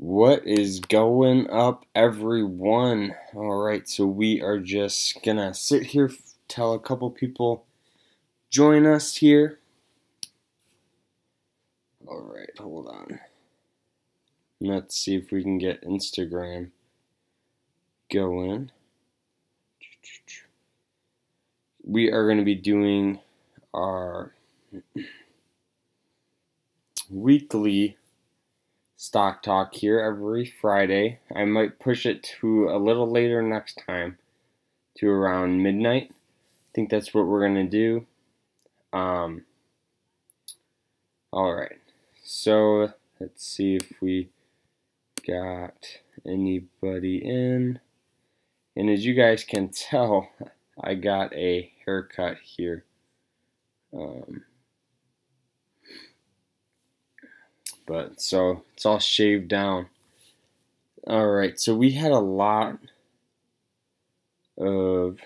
What is going up, everyone? Alright, so we are just gonna sit here, tell a couple people join us here. Alright, hold on. Let's see if we can get Instagram going. We are going to be doing our weekly stock talk here every Friday. I might push it to a little later next time, to around midnight. I think that's what we're gonna do. Alright, so let's see if we got anybody in. And as you guys can tell, I got a haircut here. But so it's all shaved down. Alright, so we had a lot of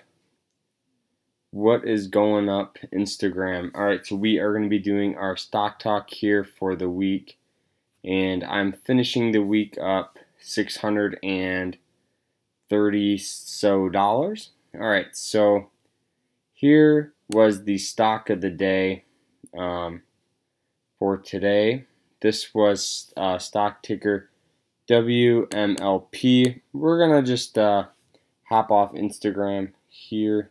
what is going up Instagram. Alright, so we are going to be doing our stock talk here for the week, and I'm finishing the week up $630 so. Alright, so here was the stock of the day for today. This was stock ticker WMLP. We're gonna just hop off Instagram here,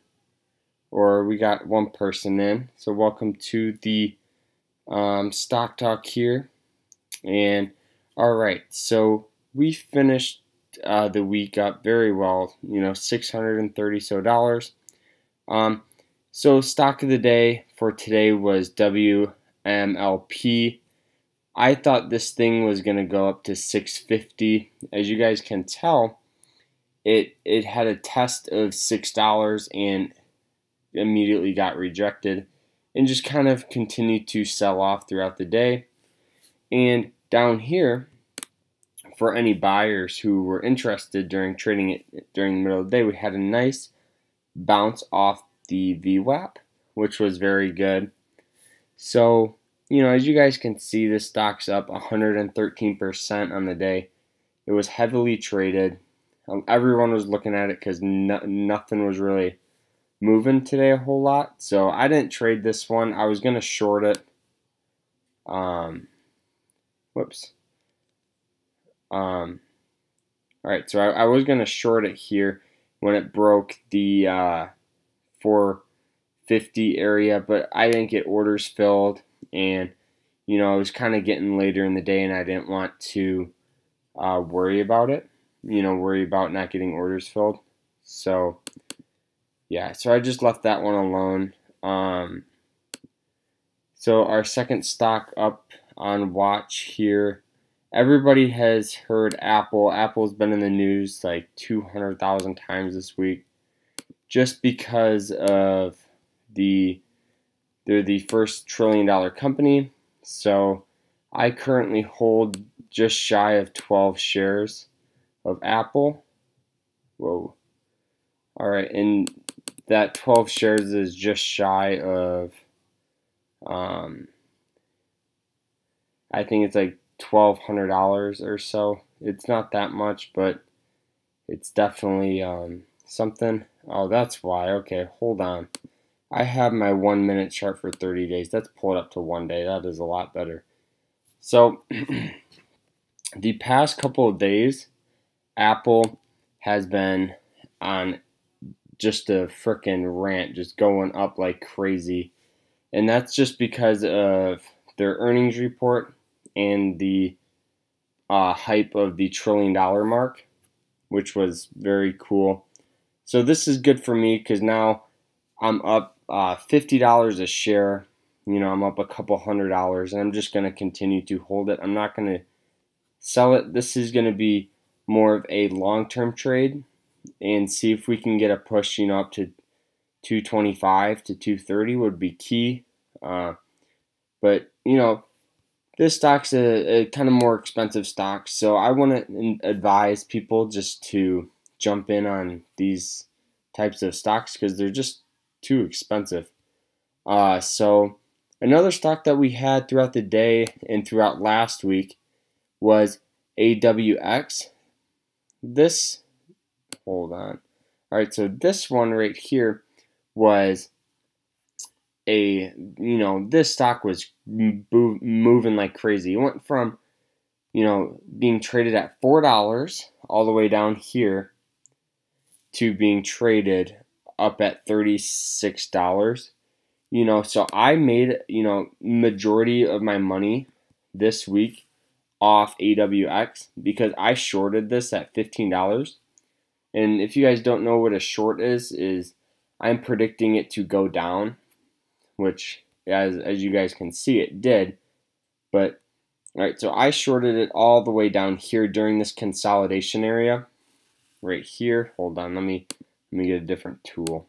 or we got one person in. So welcome to the stock talk here. And alright, so we finished the week up very well, $630 so. So stock of the day for today was WMLP. I thought this thing was going to go up to $6.50. As you guys can tell, it had a test of $6 and immediately got rejected and just kind of continued to sell off throughout the day. And down here, for any buyers who were interested during trading it during the middle of the day, we had a nice bounce off the VWAP, which was very good. So, as you guys can see, this stock's up 113% on the day. It was heavily traded. Everyone was looking at it because nothing was really moving today a whole lot. So I didn't trade this one. I was going to short it. Whoops. Alright, so I was going to short it here when it broke the 450 area, but I didn't get orders filled. And it was kind of getting later in the day, and I didn't want to worry about it, worry about not getting orders filled. So yeah, so I just left that one alone. So our second stock up on watch here, everybody has heard Apple. Apple's been in the news like 200,000 times this week, just because of they're the first $1 trillion company. So I currently hold just shy of 12 shares of Apple. Whoa. Alright, and that 12 shares is just shy of, I think it's like $1,200 or so. It's not that much, but it's definitely something. Oh, that's why. Okay, hold on. I have my 1 minute chart for 30 days. Let's pull it up to 1 day. That is a lot better. So the past couple of days, Apple has been on just a frickin' rant, just going up like crazy. And that's just because of their earnings report and the hype of the $1 trillion mark, which was very cool. So this is good for me because now I'm up $50 a share. I'm up a couple $100, and I'm just going to continue to hold it. I'm not going to sell it. This is going to be more of a long-term trade and see if we can get a push, up to 225 to 230 would be key. But, this stock's a kind of more expensive stock, so I want to advise people just to jump in on these types of stocks because they're just too expensive. So another stock that we had throughout the day and throughout last week was AWX. This, hold on. All right, so this one right here was this stock was moving like crazy. It went from, being traded at $4 all the way down here to being traded up at $36. So I made, majority of my money this week off AWX because I shorted this at $15. And if you guys don't know what a short is I'm predicting it to go down, which as you guys can see it did. But all right, so I shorted it all the way down here during this consolidation area right here. Hold on, let me get a different tool.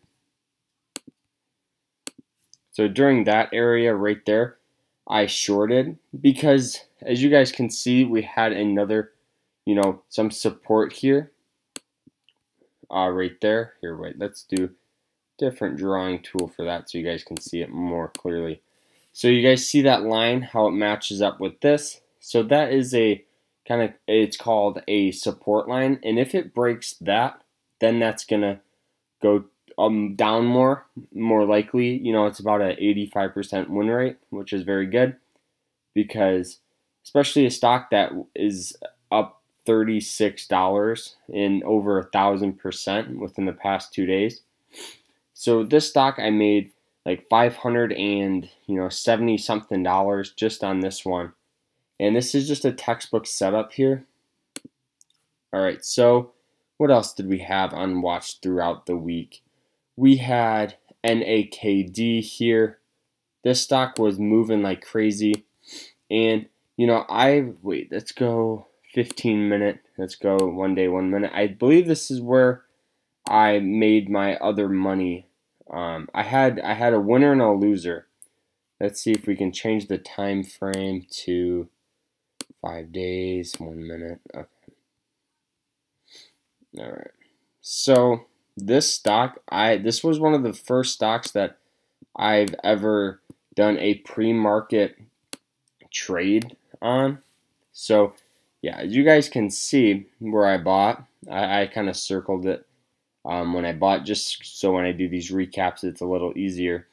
So during that area right there, I shorted because as you guys can see, we had another, some support here. Right there. Here, wait, let's do different drawing tool for that so you guys can see it more clearly. So you guys see that line, how it matches up with this. So that is a it's called a support line, and if it breaks that, then that's gonna go down more likely. It's about an 85% win rate, which is very good because especially a stock that is up $36 in over 1,000% within the past 2 days. So this stock I made like $570 something just on this one, and this is just a textbook setup here. All right, so what else did we have unwatched throughout the week? We had NAKD here. This stock was moving like crazy, and let's go 15-minute. Let's go 1 day, 1 minute. I believe this is where I made my other money. I had a winner and a loser. Let's see if we can change the time frame to 5 days, 1 minute. Okay. All right. So this stock, this was one of the first stocks that I've ever done a pre-market trade on. So yeah, as you guys can see where I bought, I kind of circled it when I bought, just so when I do these recaps it's a little easier.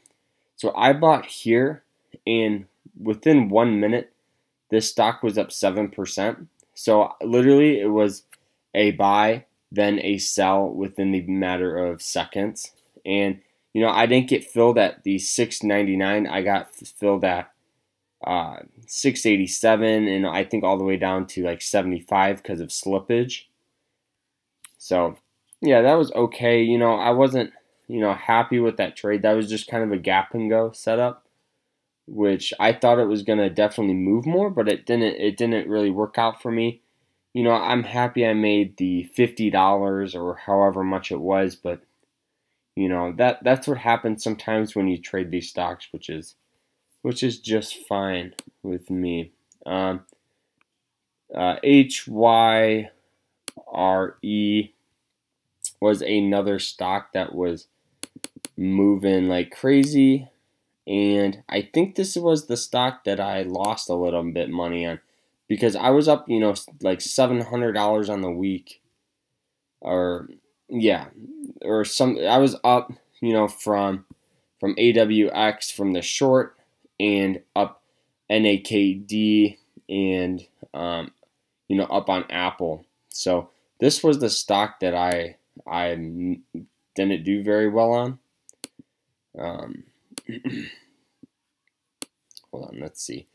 So I bought here, and within 1 minute this stock was up 7%. So literally it was a buy then a sell within the matter of seconds. And I didn't get filled at the $6.99. I got filled at $6.87, and I think all the way down to like $75 because of slippage. So yeah, that was okay. I wasn't happy with that trade. That was just kind of a gap and go setup, which I thought it was gonna definitely move more, but it didn't. It didn't really work out for me. I'm happy I made the $50 or however much it was, but that's what happens sometimes when you trade these stocks, which is just fine with me. HYRI was another stock that was moving like crazy, and I think this was the stock that I lost a little bit money on because I was up, like $700 on the week, or yeah, or some. I was up, from AWX from the short, and up NAKD, and up on Apple. So this was the stock that I didn't do very well on. Hold on, let's see.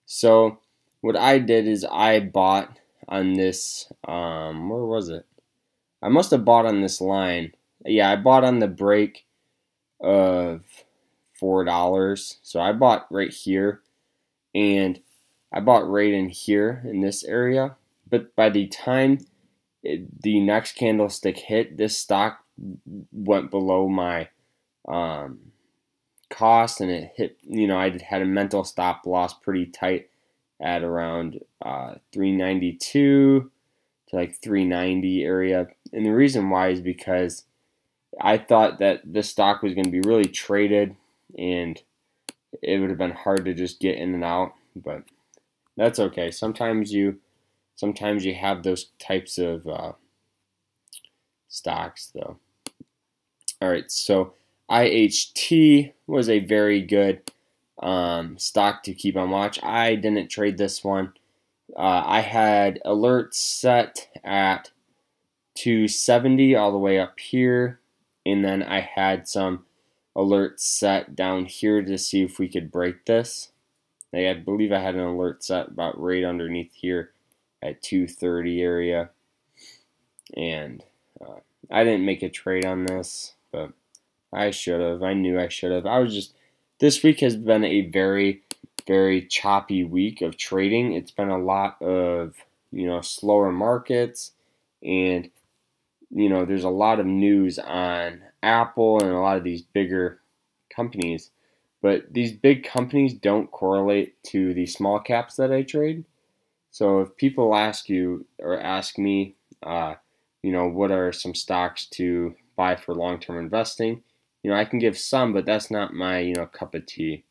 So what I did is I bought on this, where was it? I must have bought on this line. Yeah, I bought on the break of $4. So I bought right here, and I bought right in here in this area. But by the time the next candlestick hit, this stock went below my cost, and it hit, I had a mental stop loss pretty tight at around 392 to like 390 area. And the reason why is because I thought that this stock was going to be really traded, and it would have been hard to just get in and out, but that's okay. Sometimes you sometimes you have those types of stocks though. Alright, so IHT was a very good stock to keep on watch. I didn't trade this one. I had alerts set at 270 all the way up here, and then I had some alerts set down here to see if we could break this. I believe I had an alert set about right underneath here at 230 area, and I didn't make a trade on this, but I should have. I knew I should have. This week has been a very, very choppy week of trading. It's been a lot of, slower markets, and, there's a lot of news on Apple and a lot of these bigger companies. But these big companies don't correlate to the small caps that I trade. So if people ask you or ask me, what are some stocks to buy for long-term investing, I can give some, but that's not my, cup of tea.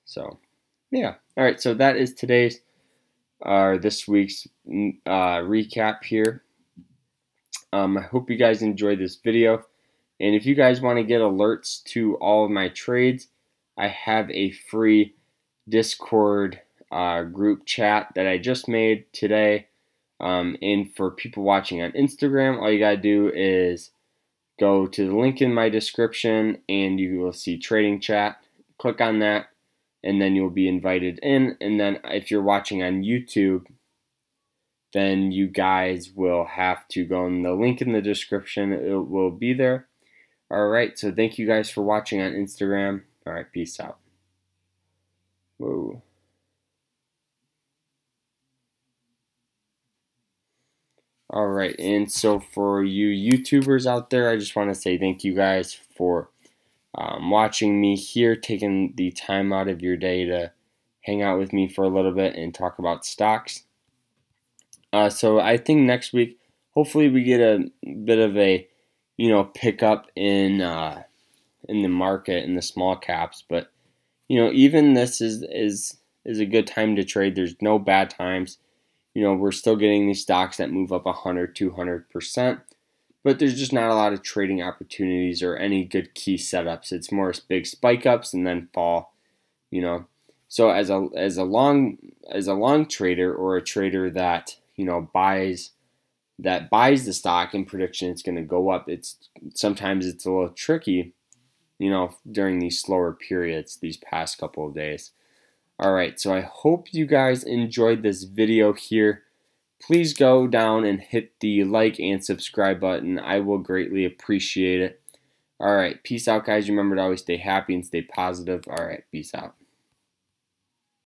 So, yeah. All right, so that is this week's recap here. I hope you guys enjoyed this video. And if you guys want to get alerts to all of my trades, I have a free Discord group chat that I just made today. And for people watching on Instagram, all you got to do is go to the link in my description and you will see trading chat. Click on that and then you'll be invited in. And then if you're watching on YouTube, then you guys will have to go in the link in the description. It will be there. Alright, so thank you guys for watching on Instagram. Alright, peace out. Whoa. Alright, and so for you YouTubers out there, I just want to say thank you guys for watching me here, taking the time out of your day to hang out with me for a little bit and talk about stocks. So I think next week, hopefully we get a bit of a, pickup in the market in the small caps. But, even this is a good time to trade. There's no bad times. We're still getting these stocks that move up 100, 200%. But there's just not a lot of trading opportunities or any good key setups. It's more big spike ups and then fall, So as a long trader or a trader that buys the stock in prediction it's going to go up, sometimes it's a little tricky, during these slower periods these past couple of days. Alright, so I hope you guys enjoyed this video here. Please go down and hit the like and subscribe button. I will greatly appreciate it. Alright, peace out guys. Remember to always stay happy and stay positive. Alright, peace out.